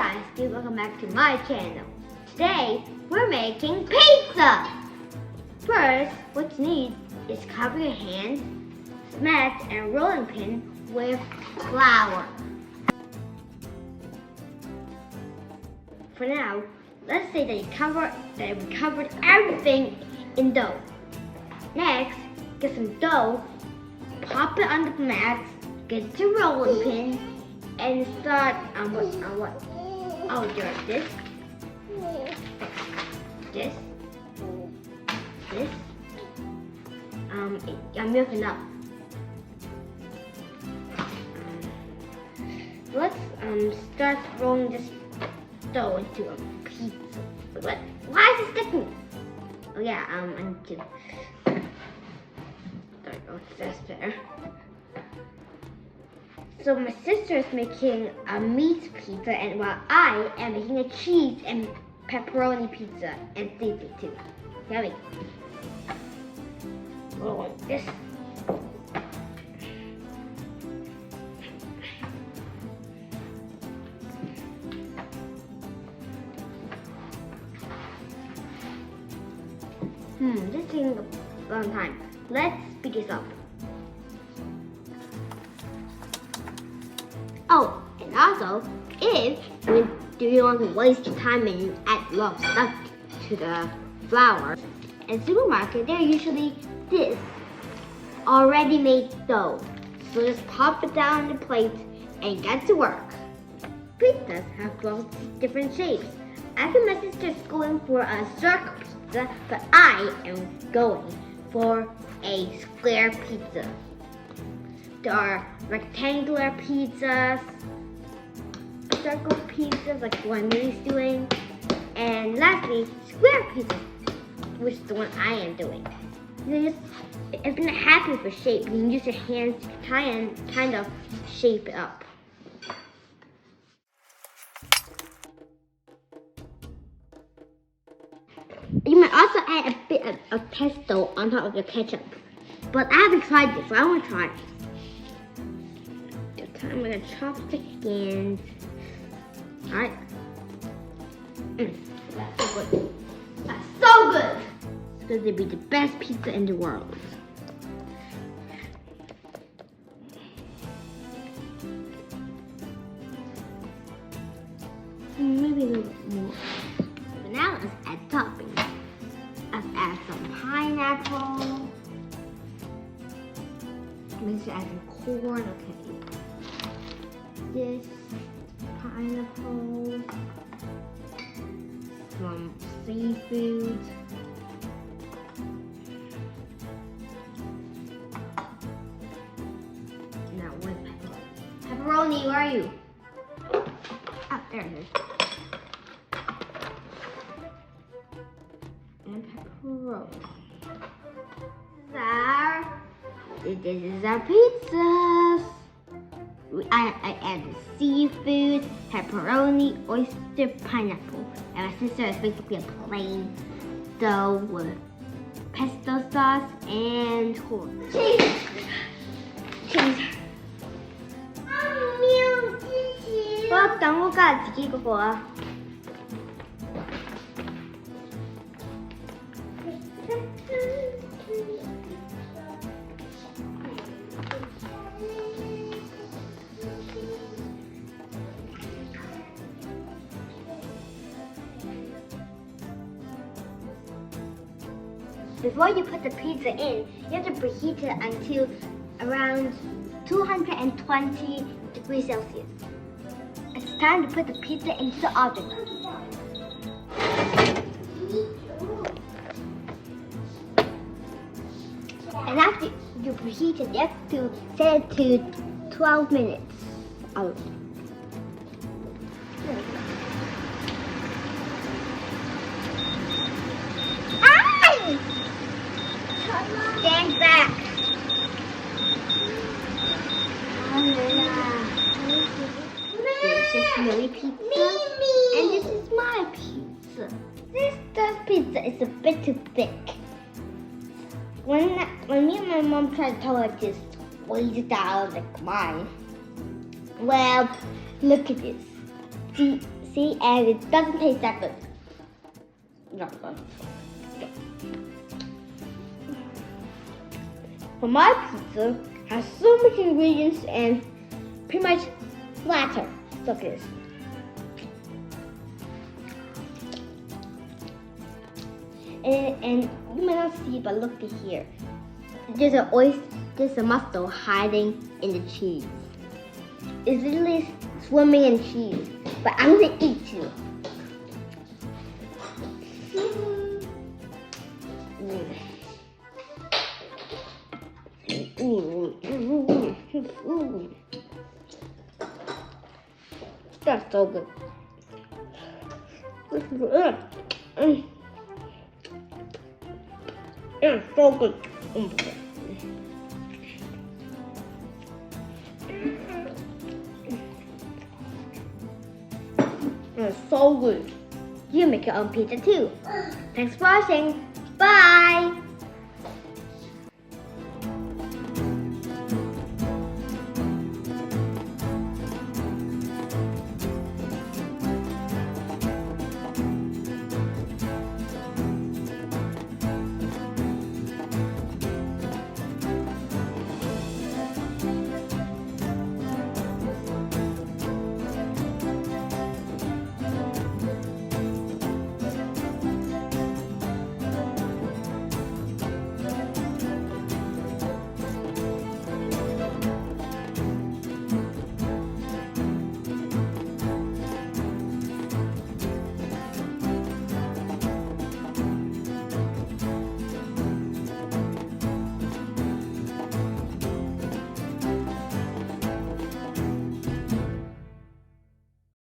guys, welcome back to my channel. Today, we're making pizza. First, what you need is cover your hands, mat, and rolling pin with flour. For now, let's say that we covered everything in dough. Next, get some dough, pop it on the mat, get your rolling pin, and start on what? Oh, there's this. I'm milking up. Let's start rolling this dough into a pizza. What? Why is it sticking? Oh yeah, I need to. There we go. That's better. So my sister is making a meat pizza, and while I am making a cheese and pepperoni pizza and seafood too. Yummy. Roll like this. This is taking a long time. Let's speed this up. Oh, and also, if you want to waste your time and add a lot of stuff to the flour, in the supermarket, they're usually this already made dough. So just pop it down on the plate and get to work. Pizzas have lots of different shapes. I think my sister's going for a circle pizza, but I am going for a square pizza. There are rectangular pizzas, circle pizzas like what Millie's doing, and lastly, square pizzas, which is the one I am doing. If you're not happy with the shape, you can use your hands to try and kind of shape it up. You might also add a bit of pesto on top of the ketchup, but I haven't tried this, so I want to try it. I'm gonna chop the skins. Alright. That's so good. That's so good! It's going to be the best pizza in the world. Maybe a little bit more. But now let's add toppings. Let's add some pineapple. Let's add some corn. Okay. This pineapple, some seafood, now one pepperoni. Pepperoni, where are you? Oh, there it is. And pepperoni. This is our pizza. I added seafood, pepperoni, oyster, pineapple, and my sister is basically a plain dough with pesto sauce and corn. Cheese!我等我家自己嗰個啊。Before you put the pizza in, you have to preheat it until around 220 degrees Celsius. It's time to put the pizza into the oven. And after you preheat it, you have to set it to 12 minutes. Oh. Stand back. This is Millie pizza, and this is my pizza. This pizza is a bit too thick. When me and my mom tried to tell her to squeeze it out like mine, well, look at this. See, and it doesn't taste that good. But my pizza has so much ingredients and pretty much flatter. Look at this. And you might not see, but look at here. There's a mussel hiding in the cheese. It's literally swimming in cheese. But I'm gonna eat you. That's so good. It's so good. It's so good. You make your own pizza too. Thanks for watching. Bye.